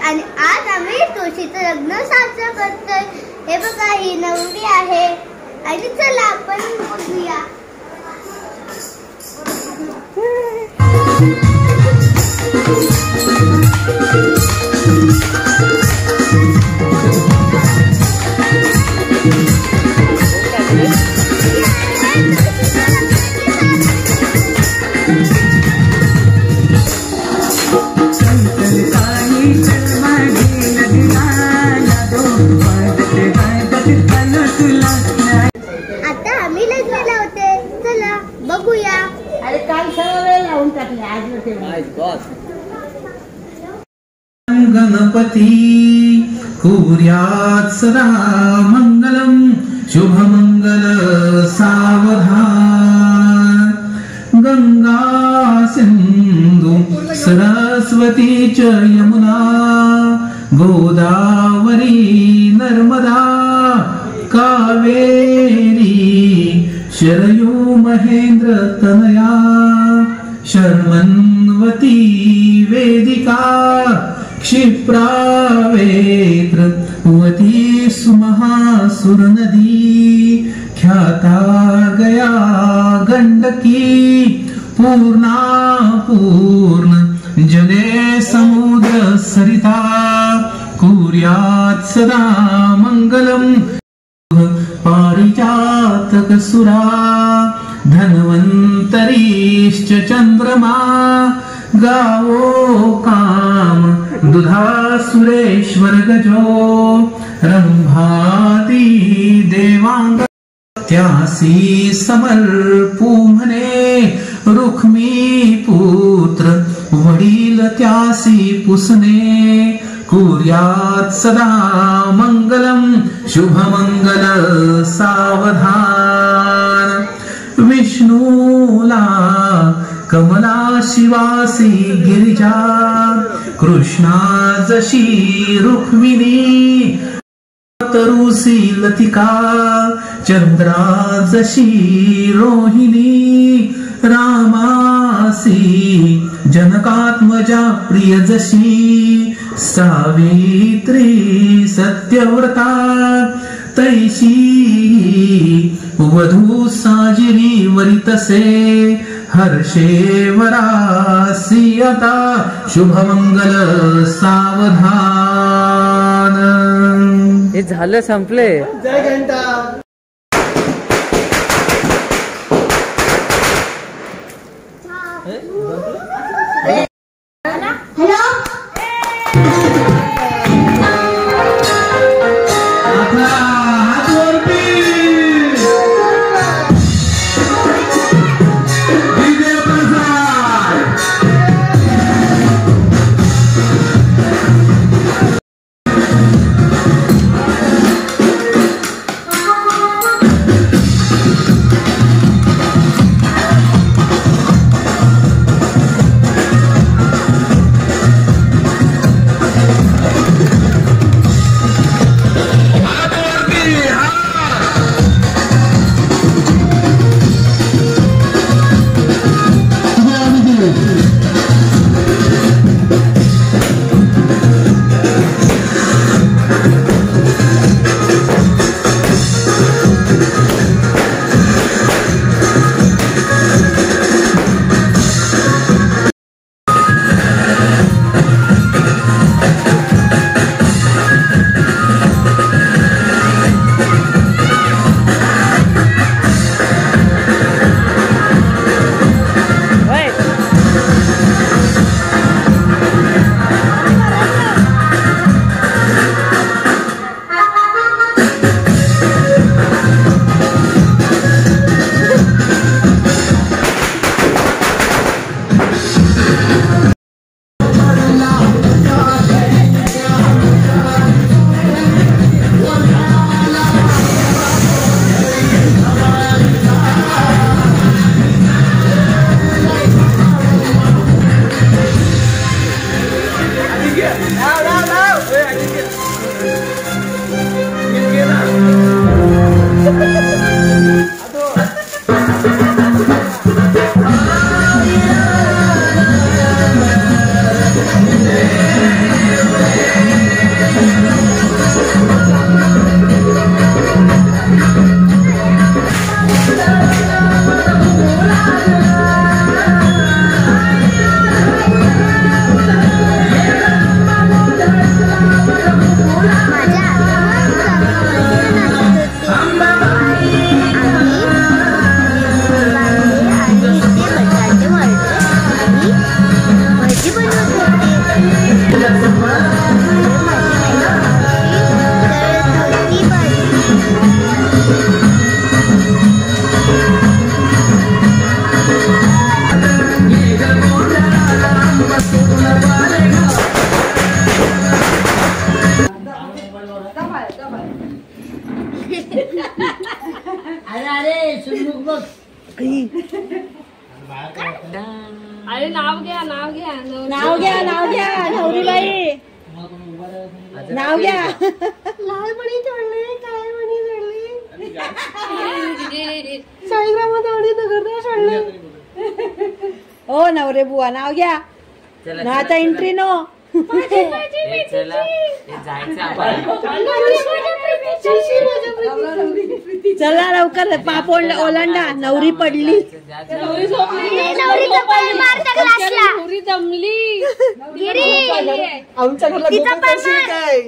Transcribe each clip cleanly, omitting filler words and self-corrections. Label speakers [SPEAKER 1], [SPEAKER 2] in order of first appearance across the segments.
[SPEAKER 1] आणि आज आम्ही तुळशीचं लग्न साजरं करतोय. हे बघा, ही नवरी आहे आणि चला आपण बघूया. आता आम्ही लग्नाला होते, चला बघूया.
[SPEAKER 2] अरे काल सगळं वेळ लावून टाकले आज
[SPEAKER 3] गणपती कुर्यात् सदा मंगलम शुभमंगल सावधान. गंगा सिंधु सरस्वती च यमुना गोदावरी नर्मदा कावेरी शरयू महेंद्र तनया शर्मन्वती वेदिका क्षिप्रा वेत्रवती सुमहासुर नदी ख्याता गया गंडकी पूर्णा पूर्ण जले समुद्र सरिता कुर्यात् सदा मंगलम. पारिजातक सुरा धन्वन्तरीश्च चंद्रमा गावो काम दुधा सुरेश्वर गजो रंभाती देवांग त्यासी समर्पू म्हणे रुक्मी पुत्र वडील त्यासी पुसणे. कुर्यात् सदा मंगलम शुभमंगल सावधान. विष्णूला कमला शिवासी गिरिजा कृष्णा जशी रुक्मिणी तरुसी लतिका चंद्रा जशी रोहिणी रामासी जनकात्मजा प्रिय जशी सावित्री सत्यव्रता तैशी वधू साजिरी वरितसे हर्षे वरासी आता शुभमंगल सावधान.
[SPEAKER 4] हे झालं, संपले.
[SPEAKER 2] जय घंटा.
[SPEAKER 5] अरे नाव घ्या
[SPEAKER 2] नाव घ्या नवरीबाई नाव घ्या. लाल मणी चढले काय मणी चढली शाळीग्रामात आवडी नगर चढले. ओ नवरे बुवा नाव घ्या ना आता एंट्री नो. चला लवकर पाप ओलांडा. नवरी पडली.
[SPEAKER 5] नवरी जमली.
[SPEAKER 2] आमच्या घरला गोकुळ करशील काय?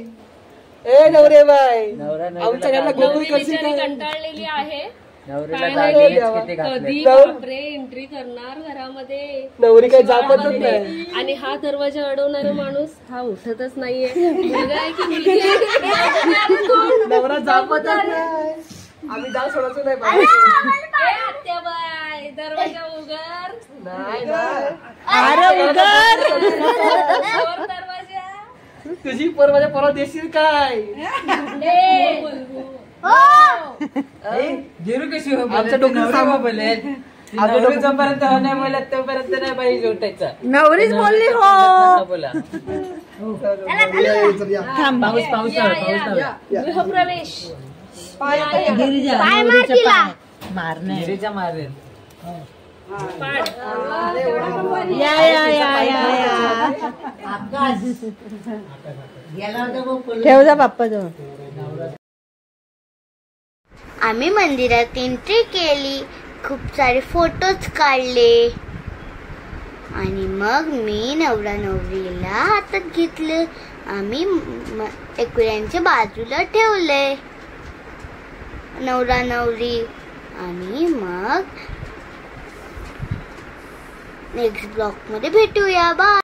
[SPEAKER 2] ए नवरे बाई आमच्या घरला गोकुळ करशील काय?
[SPEAKER 5] कंटाळलेली आहे.
[SPEAKER 4] कधी
[SPEAKER 5] बापरे एंट्री करणार घरामध्ये.
[SPEAKER 2] नवरी काही जापतच नाही.
[SPEAKER 5] आणि हा दरवाजा अडवणारा माणूस हा उठतच नाहीये. मुलगा आहे की मुलगी आहे?
[SPEAKER 2] नवरा जापतच नाही. आम्ही दाल सोडायचो नाही पाहिजे.
[SPEAKER 5] आत्याबाई दरवाजा उघड.
[SPEAKER 2] नाही नाही
[SPEAKER 5] अरे उघड दरवाजा.
[SPEAKER 2] तुझी पोर माझ्या पोराला देशील काय?
[SPEAKER 4] गिरू कशी
[SPEAKER 2] आमच्या डोक्यात
[SPEAKER 4] बोलेल. जोपर्यंत नाही बोलत तोपर्यंत नाही पाहिजे उठायचा.
[SPEAKER 2] नवरीच बोलली हो.
[SPEAKER 4] बोला
[SPEAKER 2] पाऊस
[SPEAKER 5] गृहप्रवेश.
[SPEAKER 4] गिरीच्या मारेल.
[SPEAKER 2] ठेव जा बाप्पा जवळ.
[SPEAKER 1] आम्ही मंदिरात एंट्री केली. खूप सारे फोटोज काढले आणि मग मी नवरा नवरीला हातात घेतलं. आम्ही एकमेकांच्या बाजूला ठेवले नवरा नवरी. आणि मग नेक्स्ट ब्लॉग मध्ये भेटूया. बाय.